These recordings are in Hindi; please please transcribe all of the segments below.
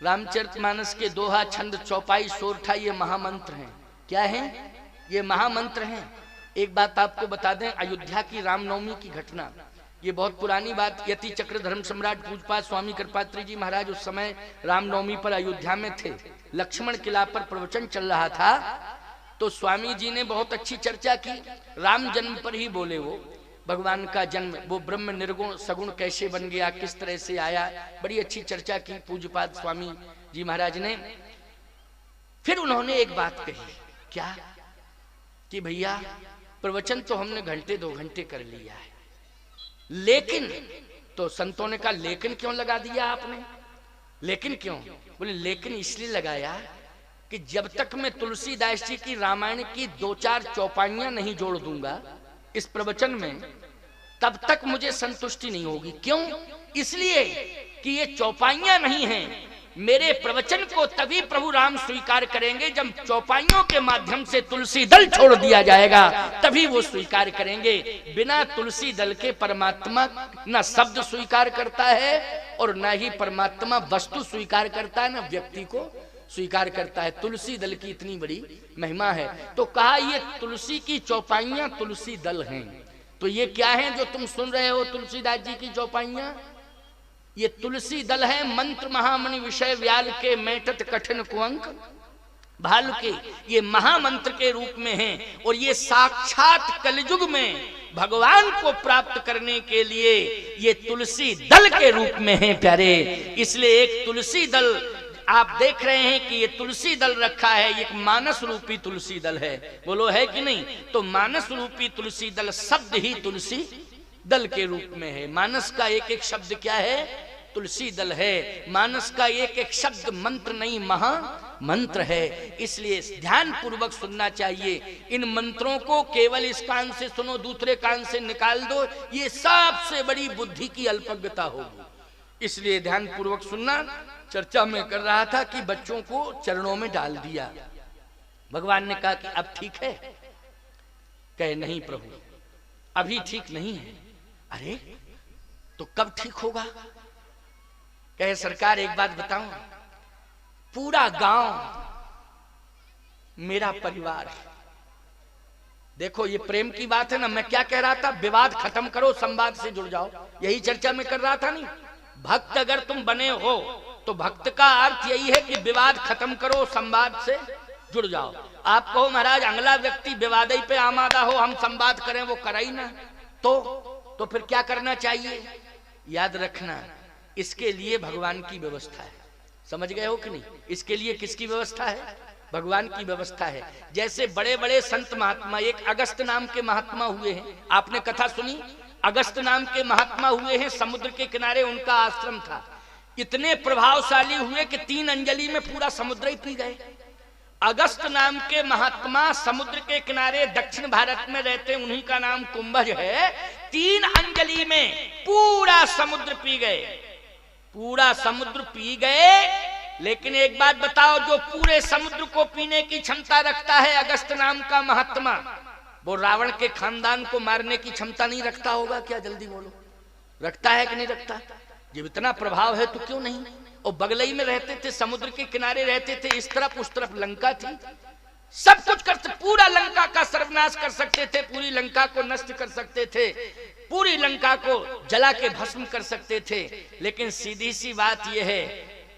रामचरितमानस के दोहा, छंद, चौपाई, सोरठा ये महामंत्र हैं। क्या हैं? ये महामंत्र हैं। एक बात आपको बता दें, अयोध्या की रामनवमी की घटना, ये बहुत पुरानी बात। यति चक्र धर्म सम्राट पूजपाल स्वामी कृपात्री जी महाराज उस समय रामनवमी पर अयोध्या में थे। लक्ष्मण किला पर प्रवचन चल रहा था, तो स्वामी जी ने बहुत अच्छी चर्चा की। राम जन्म पर ही बोले वो, भगवान का जन्म, वो ब्रह्म निर्गुण सगुण कैसे बन गया, किस तरह से आया, बड़ी अच्छी चर्चा की पूज्यपाद स्वामी जी महाराज ने। फिर उन्होंने एक बात कही, क्या कि भैया प्रवचन तो हमने घंटे 2 घंटे कर लिया है, लेकिन, तो संतों ने कहा लेकिन क्यों लगा दिया आपने? लेकिन क्यों? बोले लेकिन इसलिए लगाया कि जब तक मैं तुलसीदास जी की रामायण की 2-4 चौपाइयां नहीं जोड़ दूंगा इस प्रवचन में, तब तक मुझे संतुष्टि नहीं होगी। क्यों? इसलिए कि ये चौपाइयां नहीं हैं। मेरे प्रवचन को तभी प्रभु राम स्वीकार करेंगे जब चौपाइयों के माध्यम से तुलसी दल छोड़ दिया जाएगा, तभी वो स्वीकार करेंगे। बिना तुलसी दल के परमात्मा न शब्द स्वीकार करता है और न ही परमात्मा वस्तु स्वीकार करता है, न व्यक्ति को स्वीकार करता है। तुलसी दल की इतनी बड़ी महिमा है। तो कहा ये तुलसी की चौपाइयां तुलसी दल हैं। तो ये क्या है जो तुम सुन रहे हो तुलसीदास जी की चौपाइयां? ये तुलसी दल है। मंत्र महामणि विषय व्याल के मेटत कठिन कुअंक भालू के, ये महामंत्र के रूप में हैं। और ये साक्षात कलयुग में भगवान को प्राप्त करने के लिए ये तुलसी दल के रूप में हैं प्यारे। इसलिए एक तुलसी दल आप देख रहे हैं कि ये तुलसी दल रखा है, एक मानस रूपी तुलसी दल है। बोलो है कि नहीं? तो मानस रूपी तुलसी दल, शब्द ही तुलसी दल के रूप में है। मानस का एक एक शब्द क्या है? तुलसी दल है। मानस का एक एक शब्द मंत्र नहीं, महा मंत्र है। इसलिए ध्यान पूर्वक सुनना चाहिए। इन मंत्रों को केवल इस कान से सुनो, दूसरे कान से निकाल दो, ये सबसे बड़ी बुद्धि की अल्पज्ञता होगी। इसलिए ध्यान पूर्वक सुनना। चर्चा में कर रहा था कि बच्चों को चरणों में डाल दिया। भगवान ने कहा कि अब ठीक है? कहे नहीं प्रभु, अभी ठीक नहीं है। अरे तो कब ठीक होगा? कहे सरकार एक बात बताऊं, पूरा गांव मेरा परिवार है। देखो ये प्रेम की बात है ना। मैं क्या कह रहा था? विवाद खत्म करो, संवाद से जुड़ जाओ। यही चर्चा में कर रहा था नहीं? भक्त अगर तुम बने हो तो भक्त का अर्थ यही है कि विवाद खत्म करो, संवाद से जुड़ जाओ। आप कहो महाराज अगला व्यक्ति विवाद पे आमादा हो, हम संवाद करें, वो करे ही ना, तो फिर क्या करना चाहिए? याद रखना, इसके लिए भगवान की व्यवस्था है। समझ गए हो कि नहीं? इसके लिए किसकी व्यवस्था है? भगवान की व्यवस्था है। जैसे बड़े बड़े संत महात्मा, एक अगस्त नाम के महात्मा हुए हैं, आपने कथा सुनी? अगस्त नाम के महात्मा हुए हैं, समुद्र के किनारे उनका आश्रम था। इतने प्रभावशाली हुए कि 3 अंजलि में पूरा समुद्र ही पी गए। अगस्त नाम के महात्मा समुद्र के किनारे दक्षिण भारत में रहते, उन्हीं का नाम कुंभज है। 3 अंजलि में पूरा समुद्र पी गए, पूरा समुद्र पी गए। लेकिन एक बात बताओ, जो पूरे समुद्र को पीने की क्षमता रखता है अगस्त नाम का महात्मा, वो रावण के खानदान को मारने की क्षमता नहीं रखता होगा क्या? जल्दी बोलो, रखता है कि नहीं रखता? जब इतना प्रभाव है तो क्यों नहीं? और बगलई में रहते थे, समुद्र के किनारे रहते थे, इस तरफ उस तरफ लंका थी, सब कुछ करते, पूरा लंका का सर्वनाश कर सकते थे, पूरी लंका को नष्ट कर सकते थे, पूरी लंका को जला के भस्म कर सकते थे। लेकिन सीधी सी बात यह है,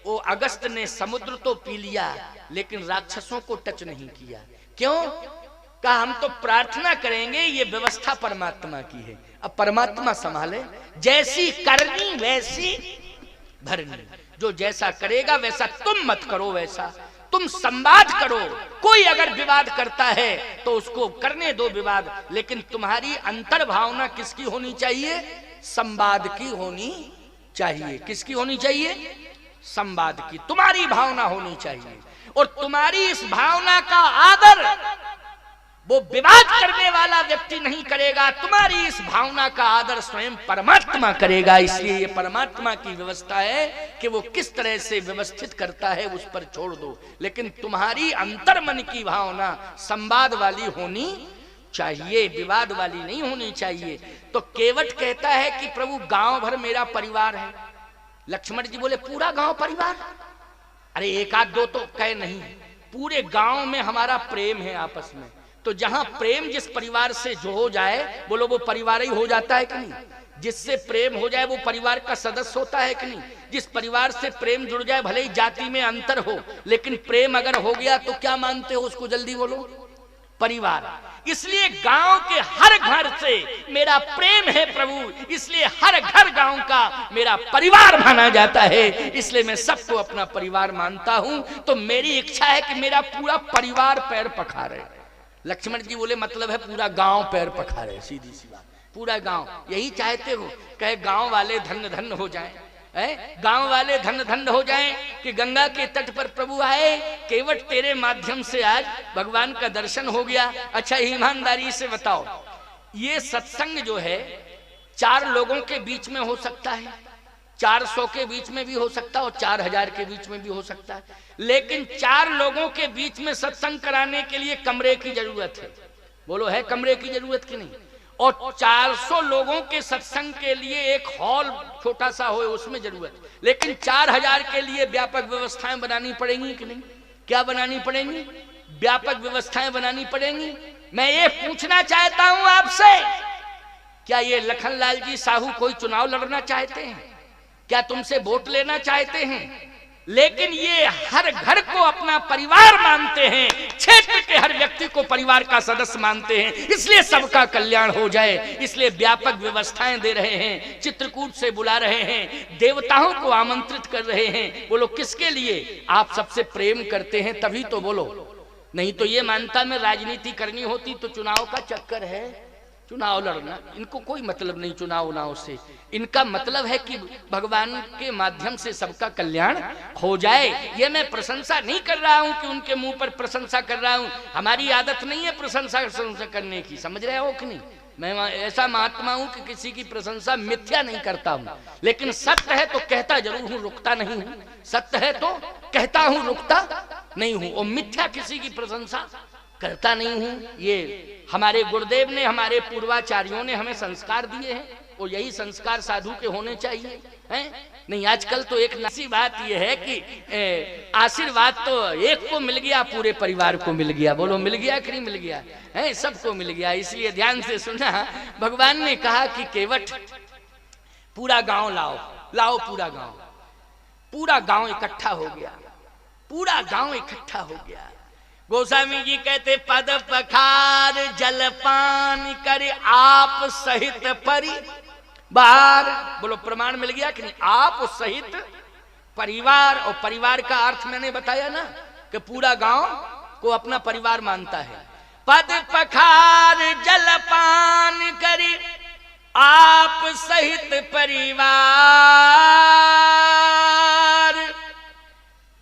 वो अगस्त ने समुद्र तो पी लिया लेकिन राक्षसों को टच नहीं किया। क्यों? कहा हम तो प्रार्थना करेंगे, ये व्यवस्था परमात्मा की है, अब परमात्मा संभाले। जैसी करनी वैसी भरनी, जो जैसा करेगा वैसा, तुम मत करो वैसा, तुम संवाद करो। कोई अगर विवाद करता है तो उसको करने दो विवाद, लेकिन तुम्हारी अंतर भावना किसकी होनी चाहिए? संवाद की होनी चाहिए। किसकी होनी चाहिए? संवाद की। तुम्हारी भावना होनी चाहिए, और तुम्हारी इस भावना का आदर वो विवाद करने वाला व्यक्ति नहीं करेगा, तुम्हारी इस भावना का आदर स्वयं परमात्मा करेगा। इसलिए ये परमात्मा की व्यवस्था है कि वो किस तरह से व्यवस्थित करता है उस पर छोड़ दो, लेकिन तुम्हारी अंतर मन की भावना संवाद वाली होनी चाहिए, विवाद वाली नहीं होनी चाहिए। तो केवट कहता है कि प्रभु गांव भर मेरा परिवार है। लक्ष्मण जी बोले पूरा गांव परिवार? अरे एक आध दो तो कहे नहीं, पूरे गांव में हमारा प्रेम है आपस में। तो जहां प्रेम जिस परिवार से जो हो जाए, बोलो वो परिवार ही हो जाता है कि नहीं? जिससे प्रेम हो जाए वो परिवार का सदस्य होता है कि नहीं? जिस परिवार से प्रेम जुड़ जाए, भले ही जाति में अंतर हो, लेकिन प्रेम अगर हो गया तो क्या मानते हो उसको? जल्दी बोलो, परिवार। इसलिए गांव के हर घर से मेरा प्रेम है प्रभु, इसलिए हर घर गांव का मेरा परिवार माना जाता है। इसलिए मैं सबको अपना परिवार मानता हूं। तो मेरी इच्छा है कि मेरा पूरा परिवार पैर पखारे। लक्ष्मण जी बोले मतलब है पूरा गांव पैर पखारे, सीधी सी बात, पूरा गांव। यही चाहते हो? कहे गांव वाले धन्य धन्य हो जाएं, गांव वाले धन्य धन्य हो जाएं कि गंगा के तट पर प्रभु आए, केवट तेरे माध्यम से आज भगवान का दर्शन हो गया। अच्छा ईमानदारी से बताओ, ये सत्संग जो है 4 लोगों के बीच में हो सकता है, 400 के बीच में भी हो सकता है और 4000 के बीच में भी हो सकता है, लेकिन 4 लोगों के बीच में सत्संग कराने के लिए कमरे की जरूरत है। बोलो है कमरे की जरूरत कि नहीं? और 400 लोगों के सत्संग के लिए एक हॉल छोटा सा हो उसमें जरूरत, लेकिन 4000 के लिए व्यापक व्यवस्थाएं बनानी पड़ेंगी कि नहीं? क्या बनानी पड़ेंगी? व्यापक व्यवस्थाएं बनानी पड़ेंगी। मैं ये पूछना चाहता हूं आपसे, क्या ये लखनलाल जी साहू कोई चुनाव लड़ना चाहते हैं? क्या तुमसे वोट लेना चाहते हैं? लेकिन ये हर घर को अपना परिवार मानते हैं, क्षेत्र के हर व्यक्ति को परिवार का सदस्य मानते हैं, इसलिए सबका कल्याण हो जाए, इसलिए व्यापक व्यवस्थाएं दे रहे हैं, चित्रकूट से बुला रहे हैं, देवताओं को आमंत्रित कर रहे हैं। बोलो किसके लिए? आप सबसे प्रेम करते हैं तभी तो बोलो, नहीं तो ये मानता में राजनीति करनी होती तो चुनाव का चक्कर है, चुनाव लड़ना, इनको कोई मतलब नहीं चुनाव उनाव से। इनका मतलब है कि भगवान के माध्यम से सबका कल्याण हो जाए। ये मैं प्रशंसा नहीं कर रहा हूं कि उनके मुंह पर प्रशंसा कर रहा हूं, हमारी आदत नहीं है प्रशंसा करने की, समझ रहे हो कि नहीं? मैं ऐसा महात्मा हूं कि किसी की प्रशंसा मिथ्या नहीं करता हूं, लेकिन सत्य है तो कहता जरूर हूं, रुकता नहीं हूं। सत्य है तो कहता हूं, रुकता नहीं हूं, और मिथ्या किसी की प्रशंसा करता नहीं हूं। ये हमारे गुरुदेव ने, हमारे पूर्वाचार्यों ने हमें संस्कार दिए हैं, और यही संस्कार साधु के होने चाहिए, हैं? नहीं आजकल तो एक नसी बात यह है कि आशीर्वाद तो एक को मिल गया, पूरे परिवार को मिल गया। बोलो मिल गया कि नहीं मिल गया? है सबको मिल गया। इसलिए ध्यान से सुना, भगवान ने कहा कि केवट पूरा गांव लाओ, लाओ पूरा गांव। पूरा गांव इकट्ठा हो गया, पूरा गांव इकट्ठा हो गया। गोस्वामी जी कहते पद पखार जलपान कर आप सहित परिवार। बोलो प्रमाण मिल गया कि नहीं? आप सहित परिवार, और परिवार का अर्थ मैंने बताया ना कि पूरा गांव को अपना परिवार मानता है। पद पखार जलपान कर आप सहित परिवार,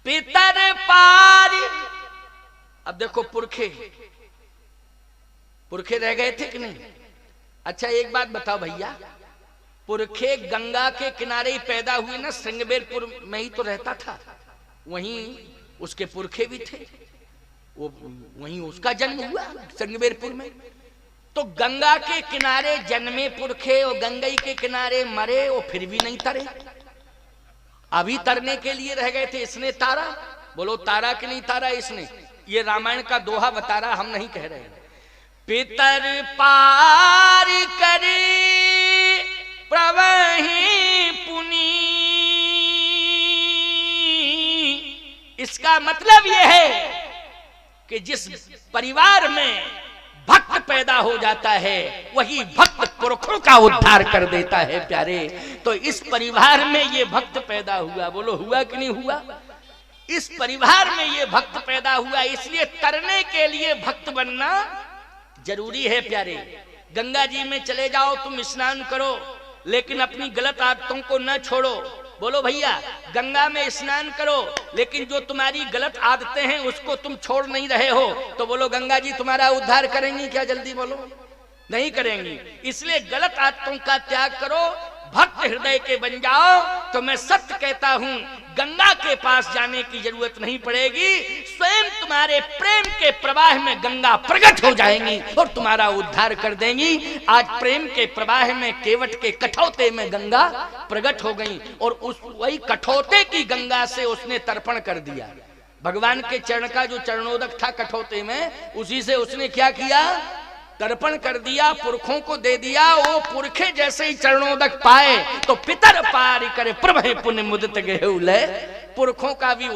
पितर पार। अब देखो पुरखे, पुरखे रह गए थे कि नहीं? अच्छा एक बात बताओ भैया, पुरखे गंगा के किनारे ही पैदा हुए ना, श्रृंगबेरपुर में ही तो रहता था, वहीं उसके पुरखे भी थे, वो वहीं उसका जन्म हुआ श्रृंगबेरपुर में। तो गंगा के किनारे जन्मे पुरखे और गंगई के किनारे मरे, और फिर भी नहीं तरे, अभी तरने के लिए रह गए थे। इसने तारा, बोलो तारा कि नहीं तारा इसने? ये रामायण का दोहा बता रहा, हम नहीं कह रहे। पितर पार करे प्रवहि पुनी, इसका मतलब यह है कि जिस परिवार में भक्त पैदा हो जाता है वही भक्त पुरखों का उद्धार कर देता है प्यारे। तो इस परिवार में ये भक्त पैदा हुआ, बोलो हुआ कि नहीं हुआ? इस परिवार में ये भक्त पैदा हुआ, इसलिए तरने के लिए भक्त बनना जरूरी है प्यारे। गंगा जी में चले जाओ, तुम स्नान करो, लेकिन अपनी गलत आदतों को न छोड़ो। बोलो भैया, गंगा में स्नान करो, लेकिन जो तुम्हारी गलत आदतें हैं उसको तुम छोड़ नहीं रहे हो, तो बोलो गंगा जी तुम्हारा उद्धार करेंगी क्या? जल्दी बोलो, नहीं करेंगी। इसलिए गलत आदतों का त्याग करो, भक्त हृदय के बन जाओ। तो मैं सत्य कहता हूं, गंगा के पास जाने की जरूरत नहीं पड़ेगी, स्वयं तुम्हारे प्रेम के प्रवाह में गंगा प्रकट हो जाएंगी और तुम्हारा उद्धार कर देंगी। आज प्रेम के प्रवाह में केवट के कठौते में गंगा प्रकट हो गई और उस वही कठौते की गंगा से उसने तर्पण कर दिया। भगवान के चरण का जो चरणोदक था कठौते में, उसी से उसने क्या किया, तर्पण कर दिया, पुरखों को दे दिया। वो पुरखे जैसे ही चरणोदक पाए तो पितर पार करे प्रभे पुण्य मुदित गेहूं ले, पुरखों का भी